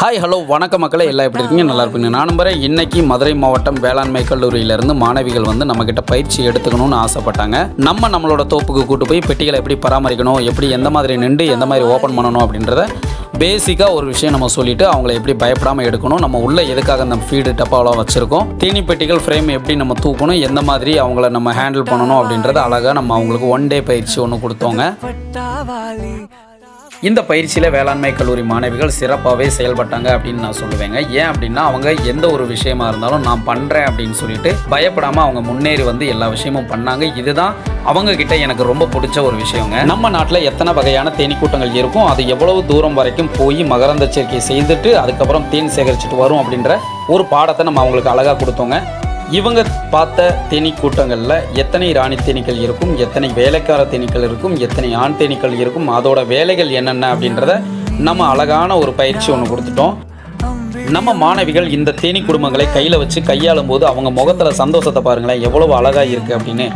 Hi hello வணக்க மக்களே, எல்லாம் எப்படி இருக்கீங்க? நல்லா இருப்பீங்க. நான் நம்புறேன். இன்றைக்கி மதுரை மாவட்டம் வேளாண்மை கல்லூரியிலேருந்து மாணவிகள் நம்மக்கிட்ட பயிற்சி எடுத்துக்கணும்னு ஆசைப்பட்டாங்க. நம்மளோட தோப்புக்கு கூட்டு போய் பெட்டிகளை எப்படி பராமரிக்கணும், எப்படி எந்த மாதிரி நின்று எந்த மாதிரி ஓப்பன் பண்ணணும் அப்படின்றத பேசிக்காக ஒரு விஷயம் நம்ம சொல்லிவிட்டு அவங்கள எப்படி பயப்படாமல் எடுக்கணும், நம்ம உள்ளே எதுக்காக அந்த ஃபீடு டப்பாவெலாம் வச்சுருக்கோம், தேனி பெட்டிகள் ஃப்ரேம் எப்படி நம்ம தூக்கணும், எந்த மாதிரி அவங்கள நம்ம ஹேண்டில் பண்ணணும் அப்படின்றத அழகாக நம்ம அவங்களுக்கு 1 டே பயிற்சி ஒன்று கொடுத்தோங்க. இந்த பயிற்சியில் வேளாண்மை கல்லூரி மாணவிகள் சிறப்பாகவே செயல்பட்டாங்க அப்படின்னு நான் சொல்லுவேங்க. ஏன் அப்படின்னா அவங்க எந்த ஒரு விஷயமா இருந்தாலும் நான் பண்ணுறேன் அப்படின்னு சொல்லிட்டு பயப்படாமல் அவங்க முன்னேறி எல்லா விஷயமும் பண்ணாங்க. இதுதான் அவங்க கிட்ட எனக்கு ரொம்ப பிடிச்ச ஒரு விஷயங்க. நம்ம நாட்டில் எத்தனை வகையான தேனீ கூட்டங்கள் இருக்கும், அது எவ்வளவு தூரம் வரைக்கும் போய் மகரந்த சேர்க்கை செய்துட்டு அதுக்கப்புறம் தேன் சேகரிச்சுட்டு வரும் அப்படின்ற ஒரு பாடத்தை நம்ம அவங்களுக்கு அழகாக கொடுத்தோங்க. இவங்க பார்த்த தேனீ கூட்டங்களில் எத்தனை ராணி தேனீக்கள் இருக்கும், எத்தனை வேலைக்கார தேனீக்கள் இருக்கும், எத்தனை ஆண் தேனீக்கள் இருக்கும், அதோட வேலைகள் என்னென்ன அப்படின்றத நம்ம அழகான ஒரு பயிற்சி ஒன்று கொடுத்துட்டோம். நம்ம மாணவிகள் இந்த தேனீ குடும்பங்களை கையில் வச்சு கையாளும் போது அவங்க முகத்தில் சந்தோஷத்தை பாருங்களேன், எவ்வளவு அழகாக இருக்குது அப்படின்னு.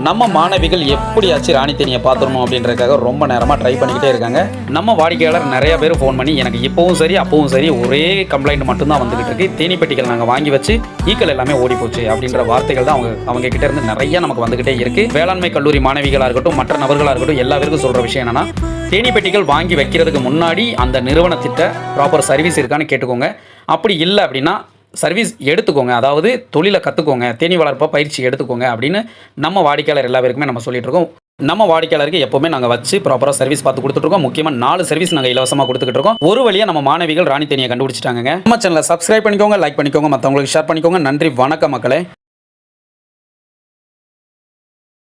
நம்ம மாணவிகள் எப்படியாச்சும் ராணி தேனியை பார்த்துடணும் அப்படின்றதுக்காக ரொம்ப நேரமாக ட்ரை பண்ணிக்கிட்டே இருக்காங்க. நம்ம வாடிக்கையாளர் நிறைய பேர் ஃபோன் பண்ணி எனக்கு இப்போவும் சரி அப்பவும் சரி ஒரே கம்ப்ளைண்ட் மட்டும்தான் வந்துகிட்டு இருக்கு, தேனீ பெட்டிகள் நாங்கள் வாங்கி வச்சு ஈக்கள் எல்லாமே ஓடி போச்சு அப்படின்ற வார்த்தைகள் தான் அவங்க கிட்ட இருந்து நிறைய நமக்கு வந்துகிட்டே இருக்கு. வேளாண்மை கல்லூரி மாணவிகளாக இருக்கட்டும் மற்ற நபர்களாக இருக்கட்டும் எல்லாருக்கும் சொல்கிற விஷயம் என்னன்னா, தேனீ பெட்டிகள் வாங்கி வைக்கிறதுக்கு முன்னாடி அந்த நிறுவனத்திட்ட ப்ராப்பர் சர்வீஸ் இருக்கான்னு கேட்டுக்கோங்க. அப்படி இல்லை அப்படின்னா சர்வீஸ் எடுத்துக்கோங்க, அதாவது தொழிலை கற்றுக்கோங்க, தேனீ வளர்ப்பை பயிற்சி எடுத்துக்கோங்க அப்படின்னு நம்ம வாடிக்கையாளர் எல்லா பேருக்குமே நம்ம சொல்லிட்டு இருக்கோம். நம்ம வாடிக்கையாளருக்கு எப்போவுமே நாங்கள் வச்சு ப்ராப்பராக சர்வீஸ் பார்த்து கொடுத்துட்ருக்கோம். முக்கியமாக 4 சர்வீஸ் நாங்கள் இலவசமாக கொடுத்துக்கிட்டு இருக்கோம். ஒரு வழியாக நம்ம மாணவிகள் ராணி தேனியை கண்டுபிடிச்சிட்டாங்க. நம்ம சேனலை சப்ஸ்கிரைப் பண்ணிக்கோங்க, லைக் பண்ணிக்கோங்க, மற்றவங்களுக்கு ஷேர் பண்ணிக்கோங்க. நன்றி, வணக்கம் மக்களே.